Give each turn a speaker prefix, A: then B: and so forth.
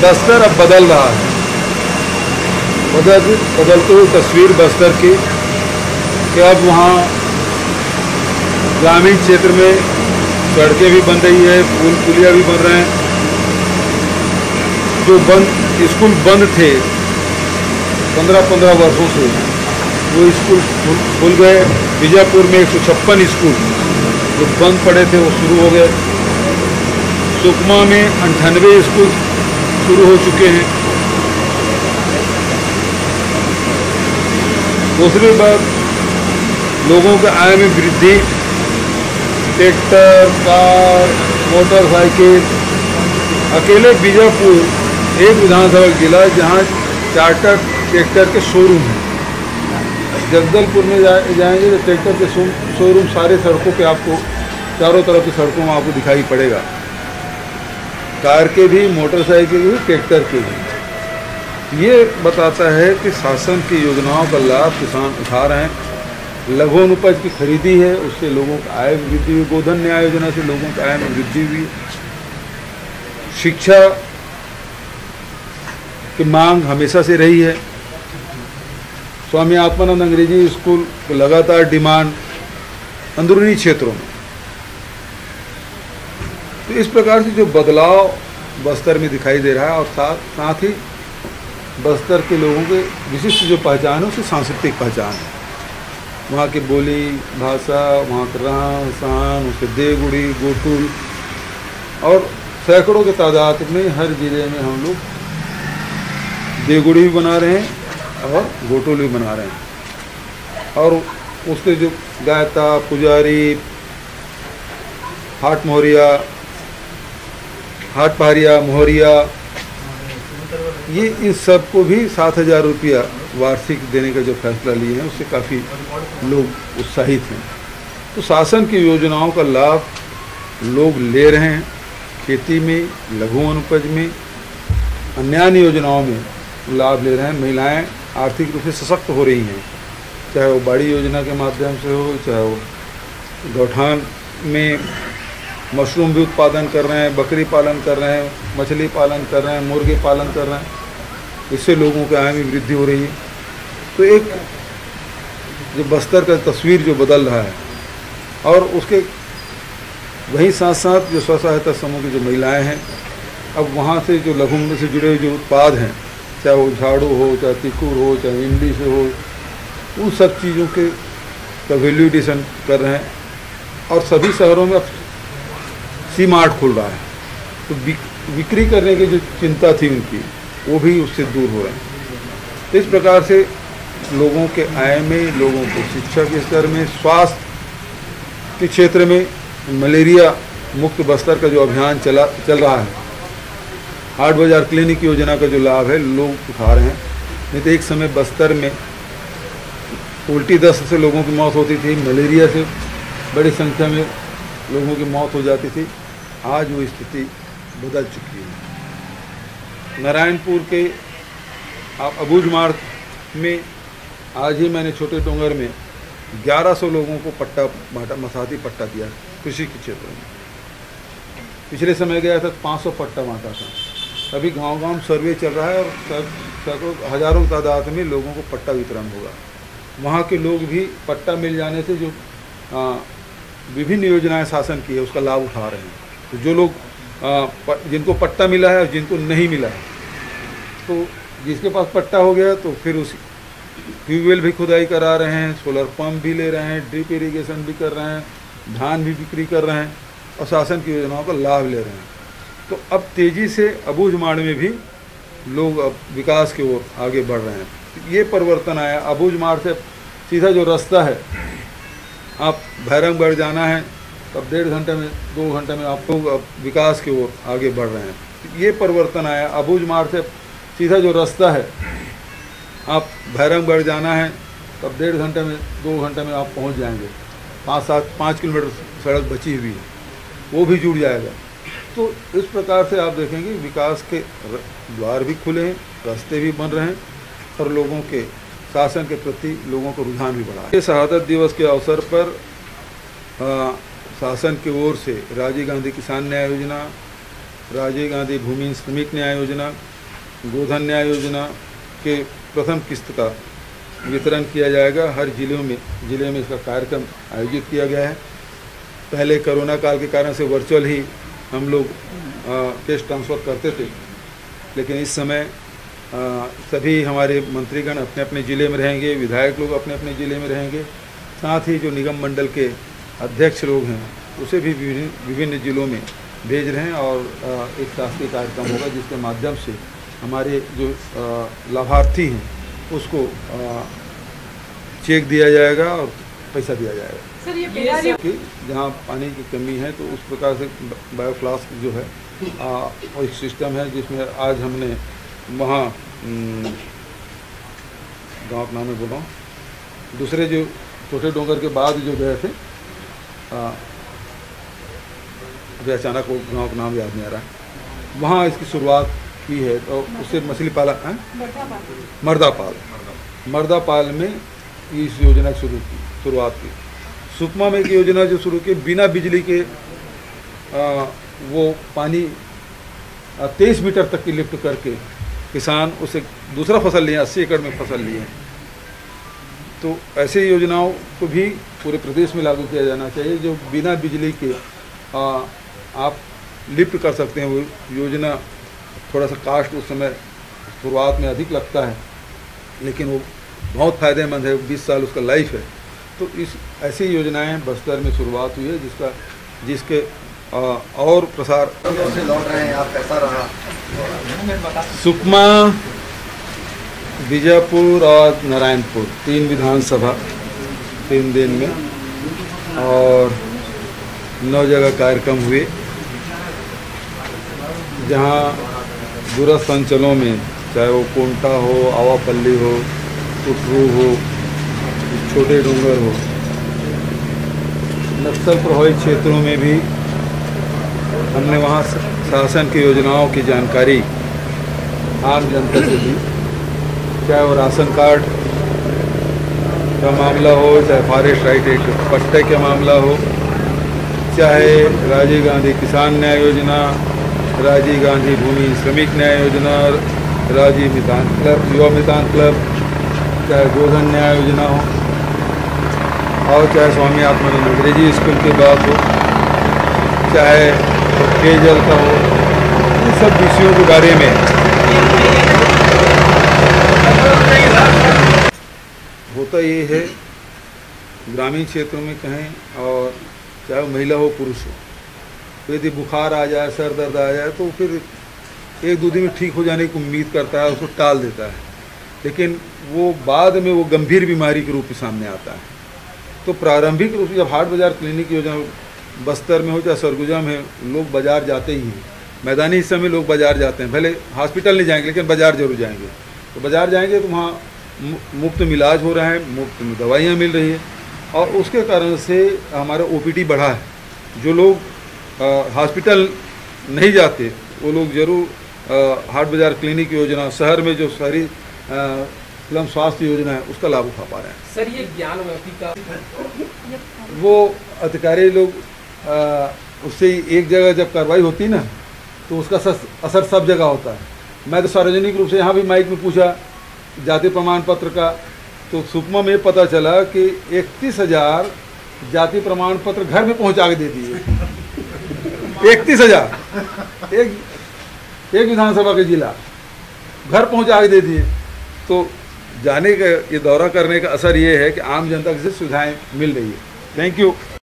A: बस्तर अब बदल रहा है, बदलते हुए तस्वीर बस्तर की कि अब वहाँ ग्रामीण क्षेत्र में सड़कें भी बन रही है, पुल पुलिया भी बन रहे हैं। जो स्कूल बंद थे 15-15 वर्षों से, वो स्कूल खुल गए। बीजापुर में 156 स्कूल जो बंद पड़े थे वो शुरू हो गए। सुकमा में 98 स्कूल शुरू हो चुके हैं। दूसरी बात, लोगों के आय में वृद्धि, ट्रैक्टर, कार, मोटरसाइकिल। अकेले बीजापुर एक विधानसभा जिला जहाँ 4 ट्रैक्टर के शोरूम हैं। जगदलपुर में जाएंगे तो ट्रैक्टर के शोरूम सारे सड़कों पे आपको, चारों तरफ की सड़कों में आपको दिखाई पड़ेगा। कार के भी, मोटरसाइकिल के भी, ट्रैक्टर के भी। ये बताता है कि शासन की योजनाओं का लाभ किसान उठा रहे हैं। लघु अनुपज की खरीदी है, उससे लोगों का आय में वृद्धि हुई। गोधन न्याय योजना से लोगों का आय में वृद्धि हुई। शिक्षा की मांग हमेशा से रही है। स्वामी आत्मानंद अंग्रेजी स्कूल को लगातार डिमांड अंदरूनी क्षेत्रों में। तो इस प्रकार से जो बदलाव बस्तर में दिखाई दे रहा है, और साथ ही बस्तर के लोगों के विशिष्ट जो पहचान है उसकी सांस्कृतिक पहचान है। वहाँ की बोली भाषा, वहाँ का रहन सहन, उसके देवगुड़ी, गोटुल, और सैकड़ों के तादाद में हर जिले में हम लोग देवगुड़ी भी बना रहे हैं और गोटुल भी बना रहे हैं। और उसके जो गायता, पुजारी, हाट मोहरिया, हाट पहाड़िया, मोहरिया, ये इन सबको भी 7,000 रुपया वार्षिक देने का जो फैसला लिए हैं उससे काफ़ी लोग उत्साहित हैं। तो शासन की योजनाओं का लाभ लोग ले रहे हैं। खेती में, लघु अनुपज में, अन्य योजनाओं में लाभ ले रहे हैं। महिलाएं आर्थिक रूप से सशक्त हो रही हैं, चाहे वो बाड़ी योजना के माध्यम से हो, चाहे वो गौठान में मशरूम भी उत्पादन कर रहे हैं, बकरी पालन कर रहे हैं, मछली पालन कर रहे हैं, मुर्गे पालन कर रहे हैं। इससे लोगों के आय में वृद्धि हो रही है। तो एक जो बस्तर का तस्वीर जो बदल रहा है, और उसके वहीं साथ साथ जो स्व सहायता समूह की जो महिलाएं हैं, अब वहाँ से जो लघु से जुड़े हुए जो उत्पाद हैं, चाहे वो झाड़ू हो, चाहे तिकुर हो, चाहे इमली से हो, उन सब चीज़ों के का वैल्यू एडिशन कर रहे हैं। और सभी शहरों में अब सी मार्ट खुल रहा है, तो बिक्री करने की जो चिंता थी उनकी, वो भी उससे दूर हो रहे हैं। तो इस प्रकार से लोगों के आय में, लोगों के शिक्षा के स्तर में, स्वास्थ्य के क्षेत्र में मलेरिया मुक्त बस्तर का जो अभियान चल रहा है, हाट बाजार क्लिनिक योजना का जो लाभ है लोग उठा रहे हैं। नहीं तो एक समय बस्तर में उल्टी दस्त से लोगों की मौत होती थी, मलेरिया से बड़ी संख्या में लोगों की मौत हो जाती थी। आज वो स्थिति बदल चुकी है। नारायणपुर के अबूझ मार्ग में आज ही मैंने छोटे डोंगर में 1100 लोगों को पट्टा बांटा, मसाती पट्टा दिया कृषि के क्षेत्र में। पिछले समय गया था 500 पट्टा बांटा था। अभी गांव-गांव सर्वे चल रहा है और सैकड़ों हज़ारों की तादाद में लोगों को पट्टा वितरण होगा। वहाँ के लोग भी पट्टा मिल जाने से जो विभिन्न योजनाएं शासन की है उसका लाभ उठा रहे हैं। तो जो लोग जिनको पट्टा मिला है और जिनको नहीं मिला है, तो जिसके पास पट्टा हो गया तो फिर उस ट्यूबवेल भी खुदाई करा रहे हैं, सोलर पंप भी ले रहे हैं, ड्रिप इरीगेशन भी कर रहे हैं, धान भी बिक्री कर रहे हैं और शासन की योजनाओं का लाभ ले रहे हैं। तो अब तेज़ी से अबूझ मार्ग में भी लोग अब विकास की ओर आगे बढ़ रहे हैं। ये परिवर्तन आया। अबूझ मार्ग से सीधा जो रास्ता है, आप भैरमगढ़ जाना है तब 1.5 घंटे में, 2 घंटे में आप लोग अब विकास की ओर आगे बढ़ रहे हैं। ये परिवर्तन आया। अबूझ मार्ग से सीधा जो रास्ता है, आप भैरमगढ़ जाना है तब 1.5 घंटे में, 2 घंटे में आप पहुंच जाएंगे। 5 किलोमीटर सड़क बची हुई है, वो भी जुड़ जाएगा। तो इस प्रकार से आप देखेंगे विकास के द्वार भी खुले हैं, रास्ते भी बन रहे हैं और लोगों के शासन के प्रति लोगों का रुझान भी बढ़ा है। ये शहादत दिवस के अवसर पर शासन की ओर से राजीव गांधी किसान न्याय योजना, राजीव गांधी भूमिहीन श्रमिक न्याय योजना, गोधन न्याय योजना के प्रथम किस्त का वितरण किया जाएगा। हर जिले में इसका कार्यक्रम आयोजित किया गया है। पहले कोरोना काल के कारण से वर्चुअल ही हम लोग कैश ट्रांसफ़र करते थे, लेकिन इस समय सभी हमारे मंत्रीगण अपने अपने ज़िले में रहेंगे, विधायक लोग अपने अपने ज़िले में रहेंगे, साथ ही जो निगम मंडल के अध्यक्ष लोग हैं उसे भी विभिन्न ज़िलों में भेज रहे हैं और एक शासकीय कार्यक्रम होगा जिसके माध्यम से हमारे जो लाभार्थी हैं उसको चेक दिया जाएगा और पैसा दिया जाएगा।
B: सर ये
A: कि जहाँ पानी की कमी है तो उस प्रकार से बायोफ्लास्क जो है एक सिस्टम है जिसमें आज हमने वहाँ गाँव का नाम में बोला दूसरे जो छोटे डोंगर के बाद जो गए थे अभी अचानक वो गाँव का नाम याद नहीं आ रहा है, वहाँ इसकी शुरुआत की है। तो उससे मछली पाला मर्दापाल में इस योजना की शुरुआत की। सुकमा में एक योजना जो शुरू की बिना बिजली के वो पानी 23 मीटर तक की लिफ्ट करके किसान उसे दूसरा फसल लिए, 80 एकड़ में फसल लिए। तो ऐसे योजनाओं को भी पूरे प्रदेश में लागू किया जाना चाहिए जो बिना बिजली के आप लिफ्ट कर सकते हैं। वो योजना थोड़ा सा कास्ट उस समय शुरुआत में अधिक लगता है, लेकिन वो बहुत फ़ायदेमंद है, 20 साल उसका लाइफ है। तो इस ऐसी योजनाएं बस्तर में शुरुआत हुई है जिसके और प्रसार
C: से लौट रहे हैं आप, कैसा रहा?
A: सुकमा, बीजापुर और नारायणपुर 3 विधानसभा 3 दिन में और 9 जगह कार्यक्रम हुए, जहां दूरस्थ अंचलों में चाहे वो कोंटा हो, आवापल्ली हो, कुटरू हो, छोटे डूंगर हो, नक्सल प्रभावित क्षेत्रों में भी हमने वहाँ शासन की योजनाओं की जानकारी आम जनता से दी। चाहे वो राशन कार्ड का मामला हो, चाहे फॉरेस्ट राइट एक्ट पट्टे का मामला हो, चाहे राजीव गांधी किसान न्याय योजना, राजीव गांधी भूमि श्रमिक न्याय योजना, राजीव मितान क्लब, युवा मितान क्लब, चाहे गोधन न्याय योजना हो और चाहे स्वामी आत्मानंद अंग्रेजी स्कूल की बात हो, चाहे पेयजल का हो, इन सब विषयों के बारे में होता ये है। ग्रामीण क्षेत्रों में कहें और चाहे महिला हो पुरुष हो, तो यदि बुखार आ जाए, सर दर्द आ जाए तो फिर 1-2 दिन में ठीक हो जाने की उम्मीद करता है, उसको टाल देता है, लेकिन वो बाद में वो गंभीर बीमारी के रूप में सामने आता है। तो प्रारंभिक रूप से जब हाट बाज़ार क्लिनिक योजना बस्तर में हो चाहे सरगुजा में, लोग बाज़ार जाते ही हैं। मैदानी हिस्से में लोग बाज़ार जाते हैं, भले हॉस्पिटल नहीं जाएंगे लेकिन बाज़ार जरूर जाएंगे। तो बाज़ार जाएंगे तो वहाँ मुफ्त में इलाज हो रहा है, मुफ्त में दवाइयाँ मिल रही है और उसके कारण से हमारा OPD बढ़ा है। जो लोग हॉस्पिटल नहीं जाते वो लोग जरूर हाट बाज़ार क्लिनिक योजना, शहर में जो शहरी स्लम स्वास्थ्य योजना है उसका लाभ उठा पा रहे हैं।
B: सर ये ज्ञानवापी का
A: वो अधिकारी लोग उससे एक जगह जब कार्रवाई होती है ना तो उसका असर सब जगह होता है। मैं तो सार्वजनिक रूप से यहाँ भी माइक में पूछा जाति प्रमाण पत्र का, तो सुकमा में पता चला कि 31,000 जाति प्रमाण पत्र घर में पहुँचा के दे दिए। 31,000 एक विधानसभा के जिला घर पहुँचा के दे दिए। तो जाने का ये दौरा करने का असर ये है कि आम जनता को सुविधाएं मिल रही है। Thank you.